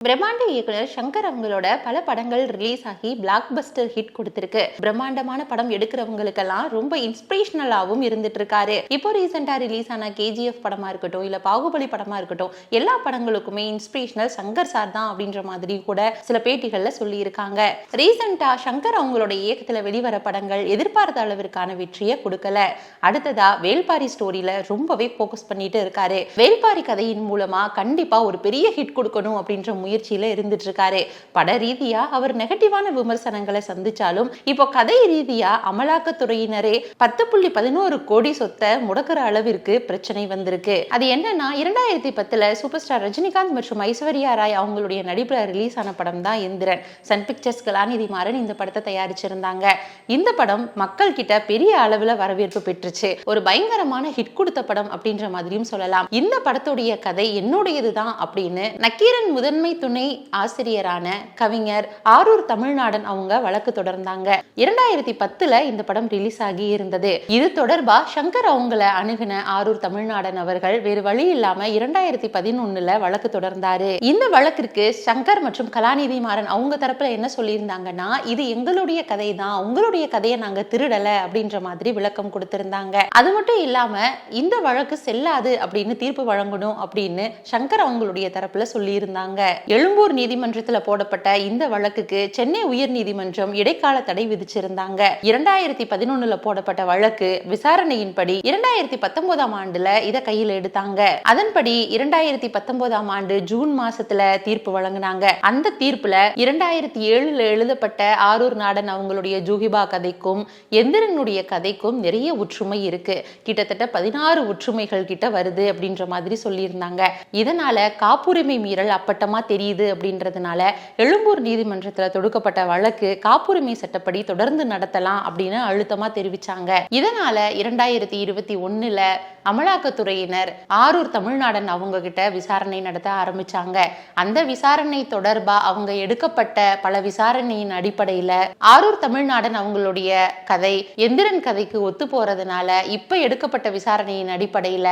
பிரம்மாண்ட இயக்குனர் சங்கர் அவங்களோட பல படங்கள் ரிலீஸ் ஆகி பிளாக் பஸ்டர் ஹிட் கொடுத்திருக்கு. பிரம்மாண்டமான படம் எடுக்கிறவங்களுக்கெல்லாம் ரொம்ப இன்ஸ்பிரேஷனலாகவும் இருந்துட்டு இருக்காரு. இப்போ ரீசெண்டா ரிலீஸ் ஆன கேஜிஎஃப் படமா இருக்கட்டும், இல்ல பாகுபலி படமா இருக்கட்டும், எல்லா படங்களுக்குமே இன்ஸ்பிரேஷனல் சங்கர் சார் தான் அப்படின்ற மாதிரி கூட சில பேட்டிகள்ல சொல்லி இருக்காங்க. ரீசெண்டா சங்கர் அவங்களோட இயக்கத்துல வெளிவர படங்கள் எதிர்பார்த்த அளவிற்கான வெற்றியை கொடுக்கல. அடுத்ததா வேல்பாரி ஸ்டோரியில ரொம்பவே போக்கஸ் பண்ணிட்டு இருக்காரு. வேல்பாரி கதையின் மூலமா கண்டிப்பா ஒரு பெரிய ஹிட் கொடுக்கணும் அப்படின்ற முயற்சியில இருந்துட்டு இருக்காரு. பட ரீதியா அவர் நெகட்டிவான விமர்சனங்களை சந்திச்சாலும் இப்போ கதை ரீதியா அமலாக்கத்துறையினரே 10.11 கோடி சொத்தை முடக்கிற அளவிற்கு பிரச்சனை வந்திருக்கு. அது என்னன்னா 2010 சூப்பர் ஸ்டார் ரஜினிகாந்த் மற்றும் ஐஸ்வர்யா ராய் அவங்களுடைய நடிப்புல ரிலீஸ் ஆன படம் தான் எந்திரன். சன் பிக்சர்ஸ் கலாநிதி மாறன் இந்த படத்தை தயாரிச்சிருந்தாங்க. இந்த படம் மக்கள் கிட்ட பெரிய அளவுல வரவேற்பு பெற்றுச்சு. ஒரு பயங்கரமான ஹிட் கொடுத்த படம் அப்படின்ற மாதிரியும் சொல்லலாம். இந்த படத்துடைய கதை என்னுடையதுதான் அப்படின்னு நக்கீரன் முதன்மை துணை ஆசிரியரான கவிஞர் ஆரூர் தமிழ்நாடன் அவங்க வழக்கு தொடர்ந்தாங்க. 2010 இந்த படம் ரிலீஸ் ஆகி இருந்தது. இது தொடர்பா சங்கர் அவங்கள அணுகின ஆரூர் தமிழ்நாடன் அவர்கள் வேறு வழி இல்லாம 2011 வழக்கு தொடர்ந்தாரு. இந்த வழக்கிற்கு சங்கர் மற்றும் கலாநிதி மாறன் அவங்க தரப்புல என்ன சொல்லியிருந்தாங்கன்னா, இது எங்களுடைய கதை தான், உங்களுடைய கதையை நாங்க திருடல அப்படின்ற மாதிரி விளக்கம் கொடுத்திருந்தாங்க. அது மட்டும் இல்லாம இந்த வழக்கு செல்லாது அப்படின்னு தீர்ப்பு வழங்கணும் அப்படின்னு சங்கர் அவங்களுடைய தரப்புல சொல்லி இருந்தாங்க. எழும்பூர் நீதிமன்றத்துல போடப்பட்ட இந்த வழக்குக்கு சென்னை உயர் நீதிமன்றம் இடைக்கால தடை விதிச்சிருந்தாங்க. 2011 போடப்பட்ட வழக்கு விசாரணையின்படி 2019 ஆண்டுல இத கையில் எடுத்தாங்க. அதன்படி 2019 ஆண்டு ஜூன் மாசத்துல தீர்ப்பு வழங்கினாங்க. அந்த தீர்ப்புல 2007 எழுதப்பட்ட ஆரூர் நாடன் அவங்களுடைய ஜூஹிபா கதைக்கும் எந்திரனுடைய கதைக்கும் நிறைய ஒற்றுமை இருக்கு. கிட்டத்தட்ட 16 ஒற்றுமைகள் கிட்ட வருது அப்படின்ற மாதிரி சொல்லியிருந்தாங்க. இதனால காப்புரிமை மீறல் அப்பட்டமா தெரியுது அப்படின்றதுனால எழும்பூர் நீதிமன்றத்துல தொடுக்கப்பட்ட வழக்கு காப்புரிமை சட்டப்படி தொடர்ந்து நடத்தலாம் அப்படின்னு அழுத்தமா தெரிவிச்சாங்க. இதனால 2021 அமலாக்கத்துறையினர் ஆரூர் தமிழ்நாடன் அவங்க கிட்ட விசாரணை நடத்த ஆரம்பிச்சாங்க. அந்த விசாரணை தொடர்பா அவங்க எடுக்கப்பட்ட பல விசாரணையின் அடிப்படையில ஆரூர் தமிழ்நாடன் அவங்களுடைய கதை எந்திரன் கதைக்கு ஒத்து போறதுனால இப்ப எடுக்கப்பட்ட விசாரணையின் அடிப்படையில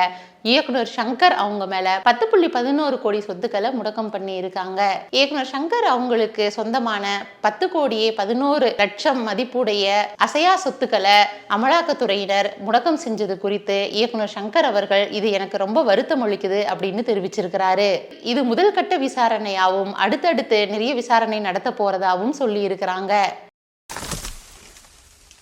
இயக்குனர் சங்கர் அவங்க மேல 10.11 கோடி சொத்துக்களை முடக்கம் பண்ணி இருக்காங்க. இயக்குனர் சங்கர் அவங்களுக்கு சொந்தமான 10,11,00,000 மதிப்புடைய அசையா சொத்துக்களை அமலாக்கத்துறையினர் முடக்கம் செஞ்சது குறித்து இயக்குனர் சங்கர் அவர்கள் இது எனக்கு ரொம்ப வருத்தம் அளிக்குது அப்படின்னு தெரிவிச்சிருக்கிறாரு. இது முதல் கட்ட விசாரணையாவும் அடுத்தடுத்து நிறைய விசாரணை நடத்த போறதாவும் சொல்லி இருக்கிறாங்க.